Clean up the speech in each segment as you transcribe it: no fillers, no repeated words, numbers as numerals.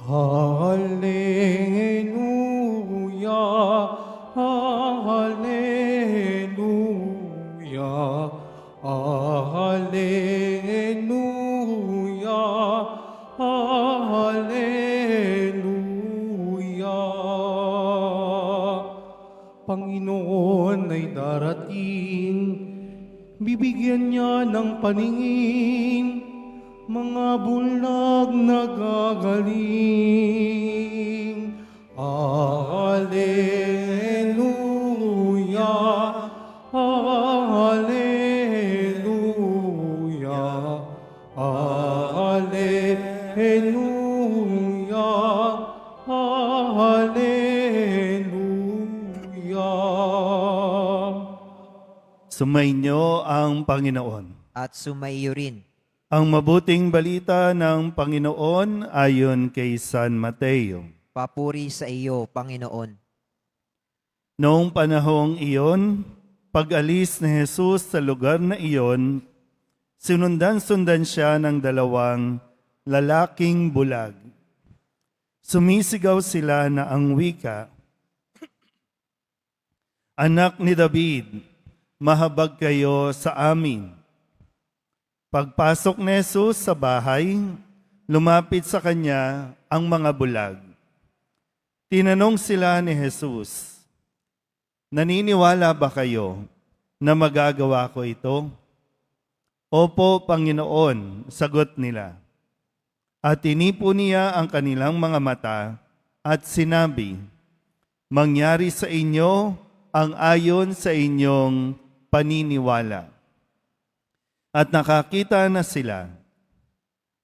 Hallelujah, Hallelujah, Hallelujah, Hallelujah. Panginoon ay darating, bibigyan niya ng paningin, mga bulag na gagaling. Hallelujah, Hallelujah, Hallelujah, Hallelujah. Sumainyo ang Panginoon. At sumaiyo rin. Ang mabuting balita ng Panginoon ayon kay San Mateo. Papuri sa iyo, Panginoon. Noong panahong iyon, pag-alis ni Jesus sa lugar na iyon, sinundan-sundan siya ng dalawang lalaking bulag. Sumisigaw sila na ang wika, "Anak ni David, mahabag kayo sa amin." Pagpasok ni Jesus sa bahay, lumapit sa kanya ang mga bulag. Tinanong sila ni Jesus, "Naniniwala ba kayo na magagawa ko ito?" "Opo, Panginoon," sagot nila. At tinipo niya ang kanilang mga mata at sinabi, "Mangyari sa inyo ang ayon sa inyong paniniwala." At nakakita na sila.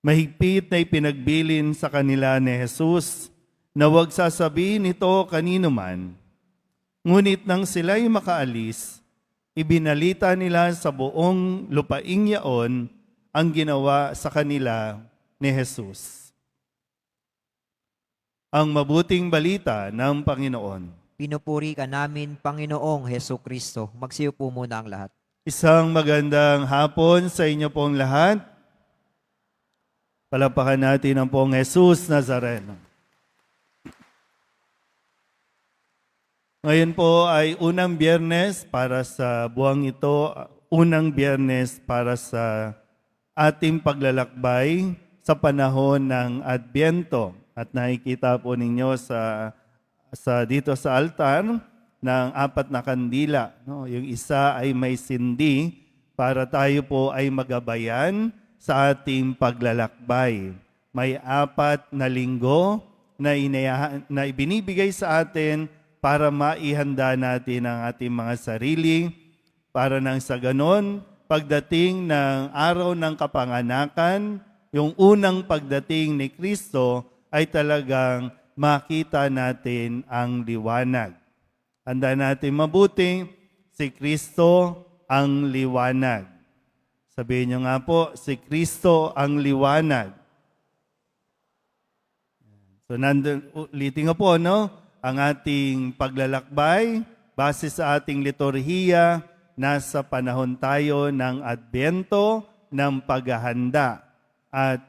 Mahigpit na ipinagbilin sa kanila ni Jesus na huwag sasabihin ito kanino man. Ngunit nang sila'y makaalis, ibinalita nila sa buong lupaing yaon ang ginawa sa kanila ni Jesus. Ang mabuting balita ng Panginoon. Pinupuri ka namin, Panginoong Heso Kristo. Magsiyo po muna ang lahat. Isang magandang hapon sa inyo pong lahat. Palapakan natin ang pong Jesus Nazareno. Ngayon po ay unang Biyernes para sa buwang ito, unang Biyernes para sa ating paglalakbay sa panahon ng Adbyento. At nakikita po ninyo dito sa altar ng 4 na kandila. No? Yung isa ay may sindi para tayo po ay magabayan sa ating paglalakbay. May 4 na linggo na ibinibigay sa atin para maihanda natin ang ating mga sarili para nang sa ganon, pagdating ng araw ng kapanganakan, yung unang pagdating ni Kristo ay talagang makita natin ang liwanag. Handa natin mabuti, si Kristo ang liwanag. Sabihin niyo nga po, si Kristo ang liwanag. So ulitin nga po, no? Ang ating paglalakbay, base sa ating liturhiya, nasa panahon tayo ng Adbyento, ng paghahanda. At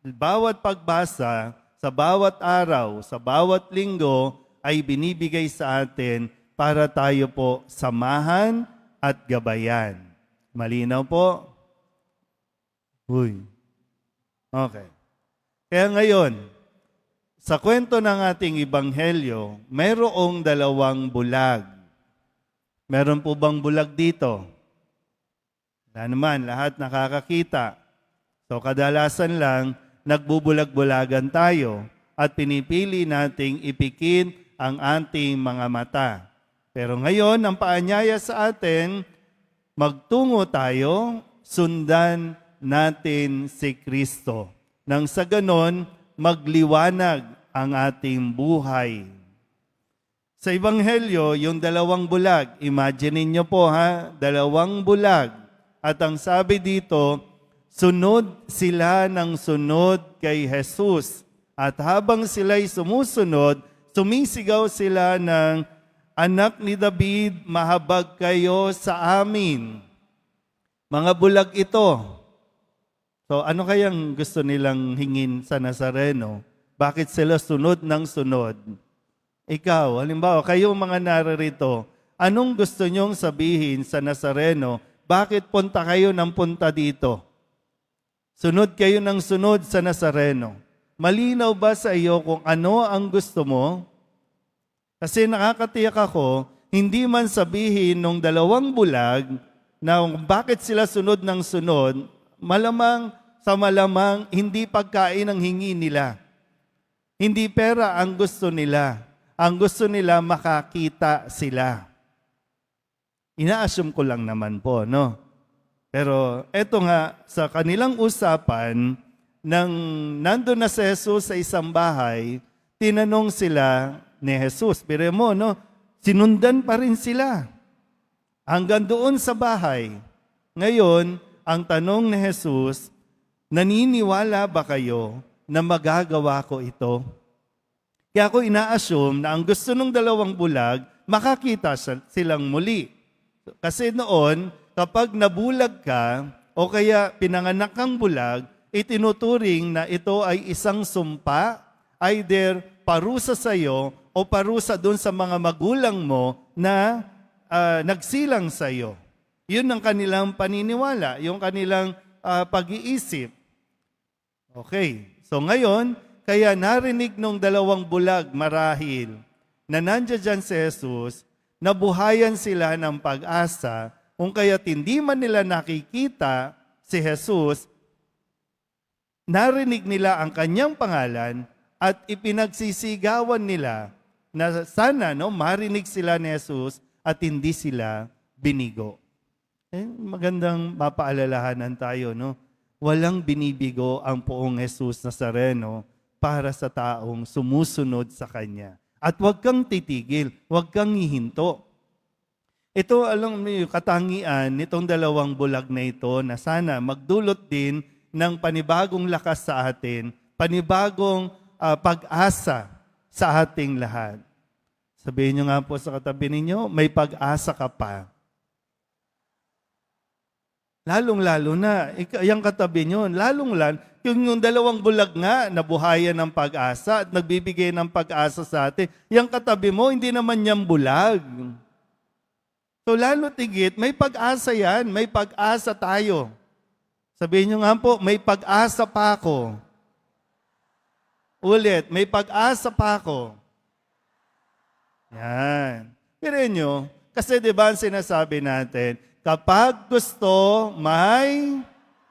bawat pagbasa, sa bawat araw, sa bawat linggo, ay binibigay sa atin para tayo po samahan at gabayan. Malinaw po? Uy. Okay. Kaya ngayon, sa kwento ng ating Ebanghelyo, mayroong 2 bulag. Meron po bang bulag dito? Wala naman, lahat nakakakita. So kadalasan lang, nagbubulag-bulagan tayo at pinipili nating ipikit ang ating mga mata. Pero ngayon, ang paanyaya sa atin, magtungo tayo, sundan natin si Kristo. Nang sa ganon, magliwanag ang ating buhay. Sa Ebanghelyo, yung 2 bulag, imagine niyo po 2 bulag. At ang sabi dito, sunod sila ng sunod kay Jesus. At habang sila'y sumusunod, sumisigaw sila ng, "Anak ni David, mahabag kayo sa amin." Mga bulag ito. So ano kayang gusto nilang hingin sa Nazareno? Bakit sila sunod ng sunod? Ikaw, halimbawa, kayo mga nararito, anong gusto nyong sabihin sa Nazareno? Bakit punta kayo ng punta dito? Sunod kayo ng sunod sa Nazareno. Malinaw ba sa iyo kung ano ang gusto mo? Kasi nakakatiyak ako, hindi man sabihin nung dalawang bulag na bakit sila sunod ng sunod, malamang sa malamang hindi pagkain ang hingi nila. Hindi pera ang gusto nila. Ang gusto nila makakita sila. Ina-assume ko lang naman po, no? Pero eto nga, sa kanilang usapan, nang nandun na si Jesus sa isang bahay, tinanong sila ni Jesus. Pero mo, no? Sinundan pa rin sila. Hanggang doon sa bahay. Ngayon, ang tanong ni Jesus, naniniwala ba kayo na magagawa ko ito? Kaya ako ina-assume na ang gusto ng dalawang bulag, makakita silang muli. Kasi noon, kapag nabulag ka o kaya pinanganak kang bulag, itinuturing na ito ay isang sumpa, either parusa sa iyo o parusa doon sa mga magulang mo na nagsilang sa iyo. Yun ang kanilang paniniwala, yung kanilang pag-iisip. Okay, so ngayon, kaya narinig nung dalawang bulag marahil na nandiyan dyan si Jesus, nabuhayan sila ng pag-asa, kung kaya't hindi man nila nakikita si Jesus, narinig nila ang kanyang pangalan at ipinagsisigawan nila na sana marinig sila ni Jesus at hindi sila binigo. Magandang mapaalalahanan tayo, no? Walang binibigo ang poong Jesus Nazareno para sa taong sumusunod sa Kanya. At huwag kang titigil, huwag kang hihinto. Ito, alam mo yung katangian nitong dalawang bulag na ito na sana magdulot din ng panibagong lakas sa atin, panibagong pag-asa sa ating lahat. Sabihin nyo nga po sa katabi ninyo, may pag-asa ka pa. Lalong-lalo na, yung katabi nyo, lalong-lalo, yung dalawang bulag nga, nabuhayan ng pag-asa at nagbibigay ng pag-asa sa atin. Yung katabi mo, hindi naman niyang bulag. So lalo tigit, may pag-asa yan, may pag-asa tayo. Sabihin nyo nga po, may pag-asa pa ako. Ulit, may pag-asa pa ako. Yan. Pero nyo, kasi di ba ang sinasabi natin, kapag gusto, may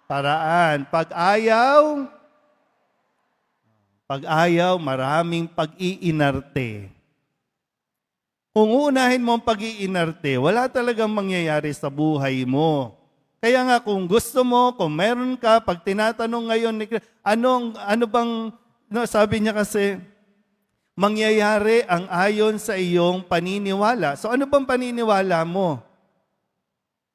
paraan. Pag ayaw, maraming pag-iinarte. Kung uunahin mo ang pag-iinarte, wala talagang mangyayari sa buhay mo. Kaya nga kung gusto mo, kung meron ka, pag tinatanong ngayon, ano bang, sabi niya kasi, mangyayari ang ayon sa iyong paniniwala. So ano bang paniniwala mo?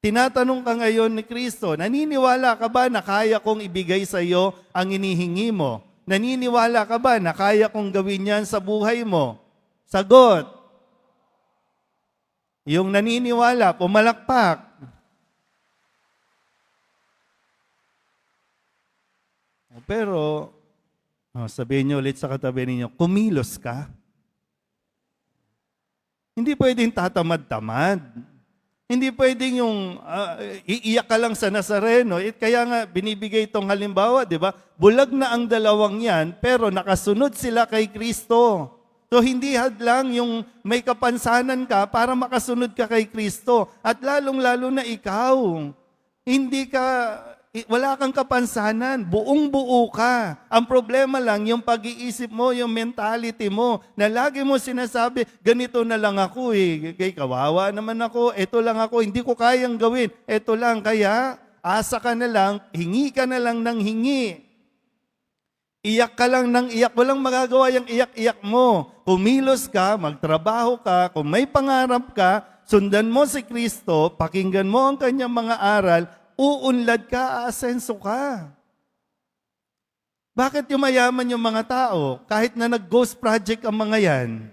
Tinatanong ka ngayon ni Kristo, naniniwala ka ba na kaya kong ibigay sa iyo ang inihingi mo? Naniniwala ka ba na kaya kong gawin yan sa buhay mo? Sagot. Yung naniniwala, pumalakpak. Pero, sabihin niyo ulit sa katabi ninyo, kumilos ka. Hindi pwedeng tatamad-tamad. Hindi pwedeng yung iiyak ka lang sa Nazareno. Kaya nga binibigay itong halimbawa, di ba? Bulag na ang dalawang yan, pero nakasunod sila kay Kristo. So hindi hadlang yung may kapansanan ka para makasunod ka kay Kristo. At lalong-lalo na ikaw, wala kang kapansanan, buong-buo ka. Ang problema lang, yung pag-iisip mo, yung mentality mo, na lagi mo sinasabi, ganito na lang ako kay kawawa naman ako, eto lang ako, hindi ko kayang gawin, eto lang, kaya asa ka na lang, hingi ka na lang ng hingi. Iyak ka lang ng iyak, walang magagawa yung iyak-iyak mo. Kumilos ka, magtrabaho ka, kung may pangarap ka, sundan mo si Kristo, pakinggan mo ang kanyang mga aral, uunlad ka, aasenso ka. Bakit yumayaman yung mga tao kahit na nag-ghost project ang mga yan?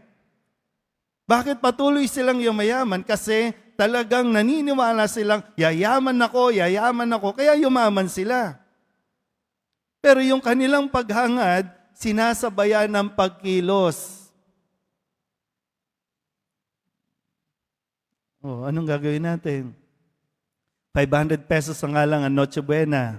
Bakit patuloy silang yumayaman? Kasi talagang naniniwala silang yayaman ako, kaya yumaman sila. Pero yung kanilang paghangad, sinasabayan ng pagkilos. Anong gagawin natin? 500 pesos ang nga lang ang Noche Buena.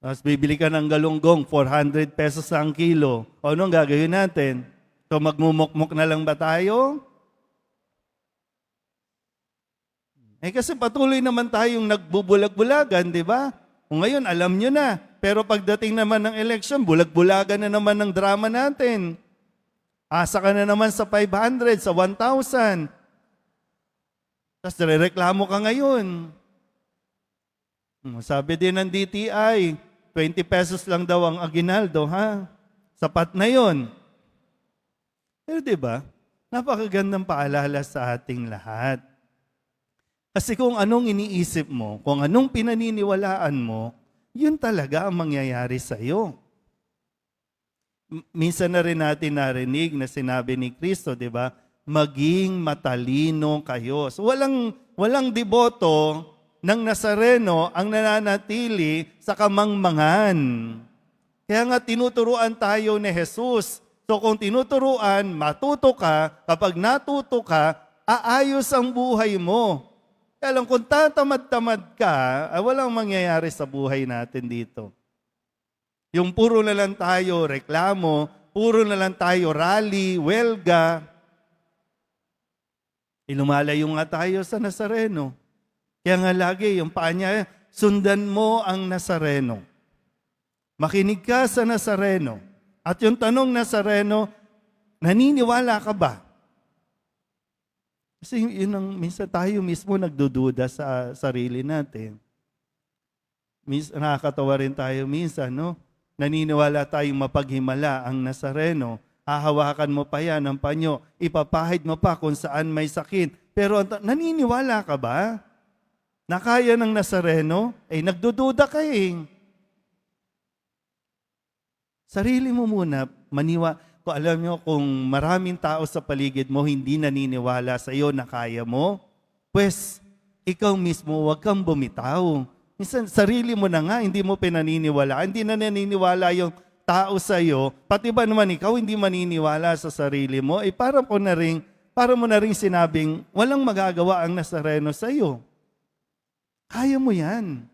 Tapos bibili ka ng galunggong, 400 pesos ang kilo. Anong gagawin natin? So magmumukmuk na lang ba tayo? Kasi patuloy naman tayong nagbubulag-bulagan, di ba? Ngayon, alam nyo na. Pero pagdating naman ng election, bulag-bulagan na naman ng drama natin. Asa ka na naman sa 500, sa 1,000. Tapos reklamo ka ngayon. Sabi din ng DTI, 20 pesos lang daw ang aginaldo, ha? Sapat na yon. Pero di ba, napakagandang paalala sa ating lahat. Kasi kung anong iniisip mo, kung anong pinaniniwalaan mo, yun talaga ang mangyayari sa iyo. Minsan na rin natin narinig na sinabi ni Kristo, di ba? Maging matalino kayo. So walang deboto ng Nazareno ang nananatili sa kamangmangan. Kaya nga tinuturuan tayo ni Jesus. So kung tinuturuan, matuto ka. Kapag natuto ka, aayos ang buhay mo. Kaya lang kung tatamad-tamad ka, walang mangyayari sa buhay natin dito. Yung puro na lang tayo reklamo, puro na lang tayo rally, welga. Lumalayo nga tayo sa Nazareno. Kaya nga lagi, yung paa niya, sundan mo ang Nazareno. Makinig ka sa Nazareno. At yung tanong Nazareno, naniniwala ka ba? Kasi yun ang minsan tayo mismo nagdududa sa sarili natin. Nakakatawa rin tayo minsan, no? Naniniwala tayong mapaghimala ang Nazareno. Hahawakan mo pa yan ng panyo. Ipapahid mo pa kung saan may sakit. Pero naniniwala ka ba na kaya ng Nazareno? Nagdududa ka eh. Sarili mo muna, kung alam nyo, kung maraming tao sa paligid mo hindi naniniwala sa iyo na kaya mo, pues, ikaw mismo, huwag kang bumitaw. Minsan, sarili mo na nga, hindi mo pinaniniwala. Hindi na naniniwala yung tao sa iyo. Pati ba naman ikaw hindi maniniwala sa sarili mo? Para mo na ring sinabing, walang magagawa ang Nazareno sa iyo. Kaya mo yan.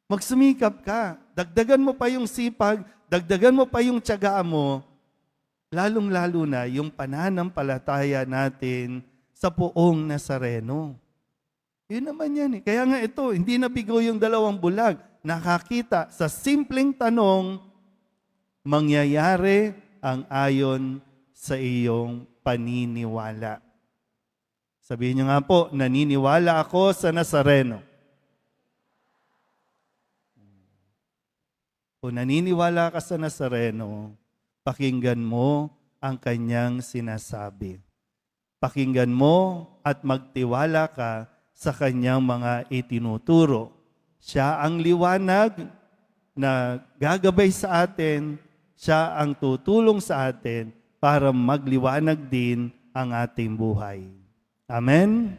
Magsumikap ka. Dagdagan mo pa yung sipag, dagdagan mo pa yung tiyaga mo, lalong-lalo na yung pananampalataya natin sa poong Nazareno. Yun naman yan eh. Kaya nga ito, hindi nabigo yung 2 bulag. Nakakita sa simpleng tanong, mangyayari ang ayon sa iyong paniniwala. Sabihin niyo nga po, naniniwala ako sa Nazareno. Kung naniniwala ka sa Nazareno, pakinggan mo ang kanyang sinasabi. Pakinggan mo at magtiwala ka sa kanyang mga itinuturo. Siya ang liwanag na gagabay sa atin, siya ang tutulong sa atin para magliwanag din ang ating buhay. Amen?